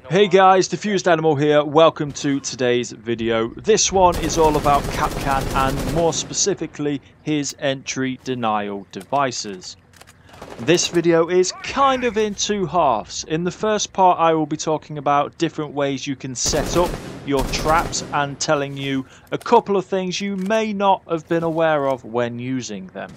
Hey guys, Diffused Animal here, welcome to today's video. This one is all about Kapkan and more specifically his entry denial devices. This video is kind of in two halves. In the first part I will be talking about different ways you can set up your traps and telling you a couple of things you may not have been aware of when using them.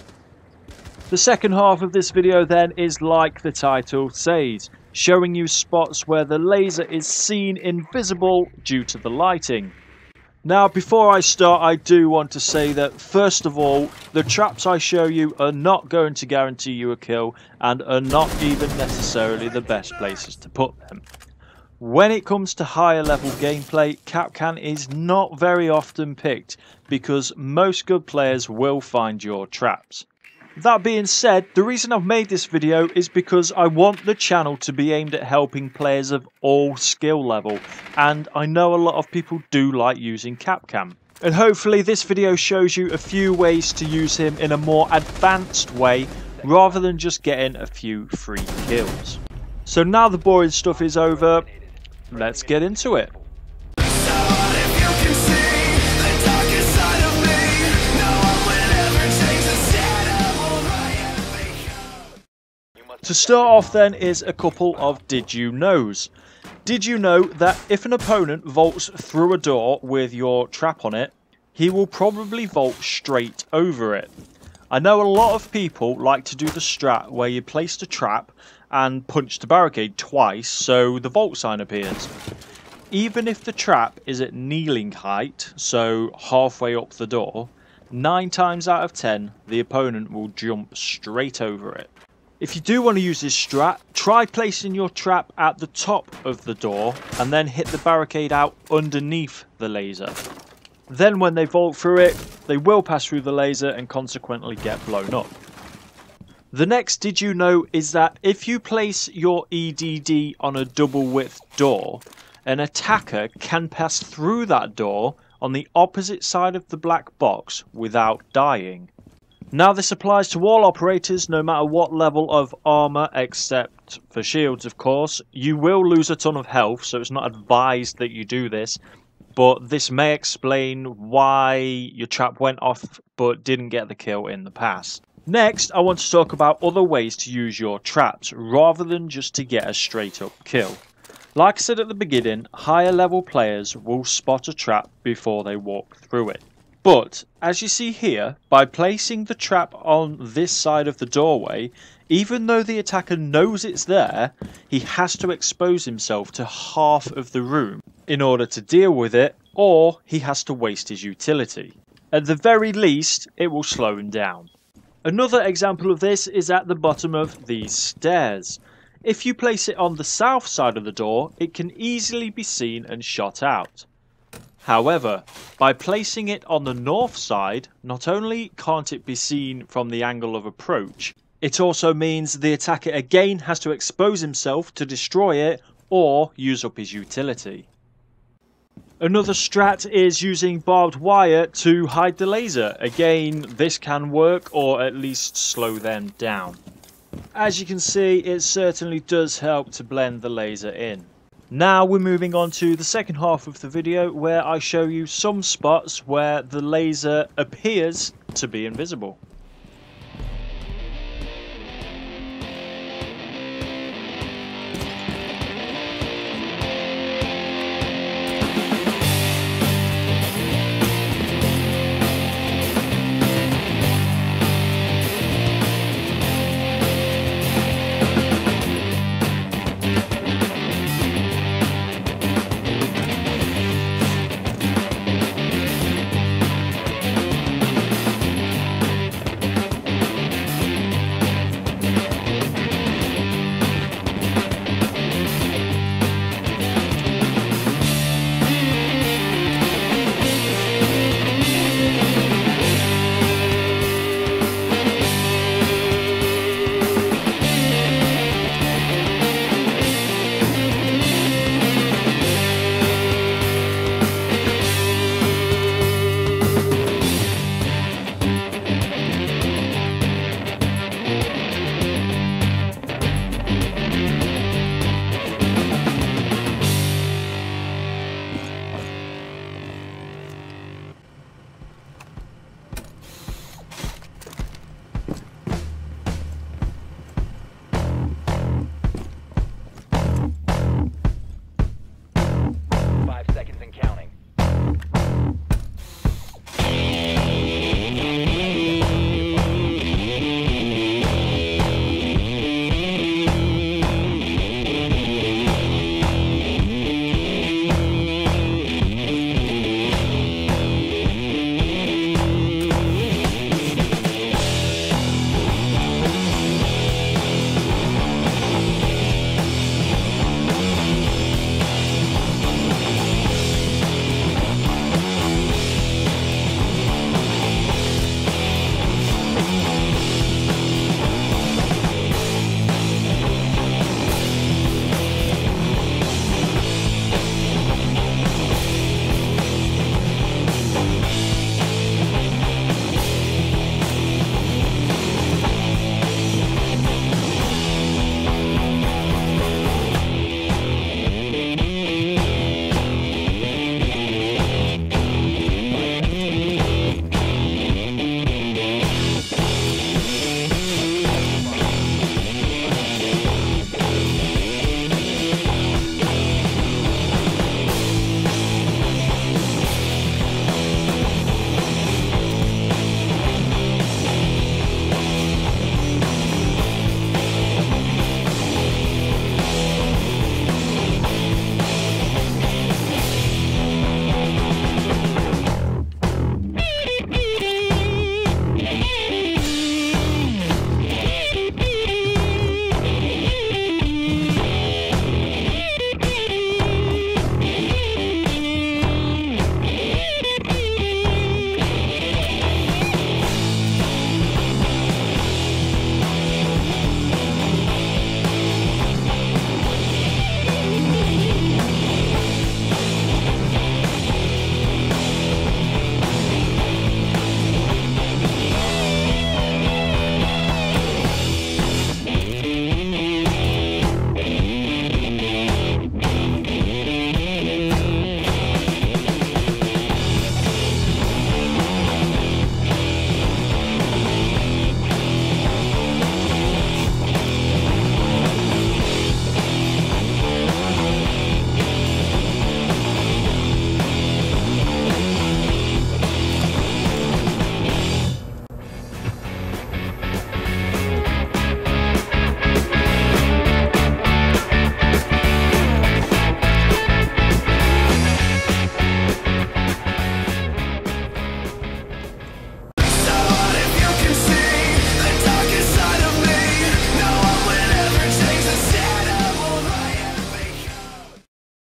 The second half of this video then is like the title says, showing you spots where the laser is seen invisible due to the lighting. Now before I start, I do want to say that first of all, the traps I show you are not going to guarantee you a kill and are not even necessarily the best places to put them. When it comes to higher level gameplay, Kapkan is not very often picked because most good players will find your traps. That being said, the reason I've made this video is because I want the channel to be aimed at helping players of all skill level, and I know a lot of people do like using Kapkan. And hopefully this video shows you a few ways to use him in a more advanced way rather than just getting a few free kills. So now the boring stuff is over, let's get into it. To start off then is a couple of did you knows. Did you know that if an opponent vaults through a door with your trap on it, he will probably vault straight over it. I know a lot of people like to do the strat where you place the trap and punch the barricade twice so the vault sign appears. Even if the trap is at kneeling height, so halfway up the door, 9 times out of 10 the opponent will jump straight over it. If you do want to use this strat, try placing your trap at the top of the door and then hit the barricade out underneath the laser. Then when they vault through it, they will pass through the laser and consequently get blown up. The next did you know is that if you place your EDD on a double width door, an attacker can pass through that door on the opposite side of the black box without dying. Now this applies to all operators no matter what level of armor, except for shields of course. You will lose a ton of health, so it's not advised that you do this, but this may explain why your trap went off but didn't get the kill in the past. Next, I want to talk about other ways to use your traps rather than just to get a straight up kill. Like I said at the beginning, higher level players will spot a trap before they walk through it. But, as you see here, by placing the trap on this side of the doorway, even though the attacker knows it's there, he has to expose himself to half of the room in order to deal with it, or he has to waste his utility. At the very least, it will slow him down. Another example of this is at the bottom of these stairs. If you place it on the south side of the door, it can easily be seen and shot out. However, by placing it on the north side, not only can't it be seen from the angle of approach, it also means the attacker again has to expose himself to destroy it or use up his utility. Another strat is using barbed wire to hide the laser. Again, this can work or at least slow them down. As you can see, it certainly does help to blend the laser in. Now we're moving on to the second half of the video where I show you some spots where the laser appears to be invisible.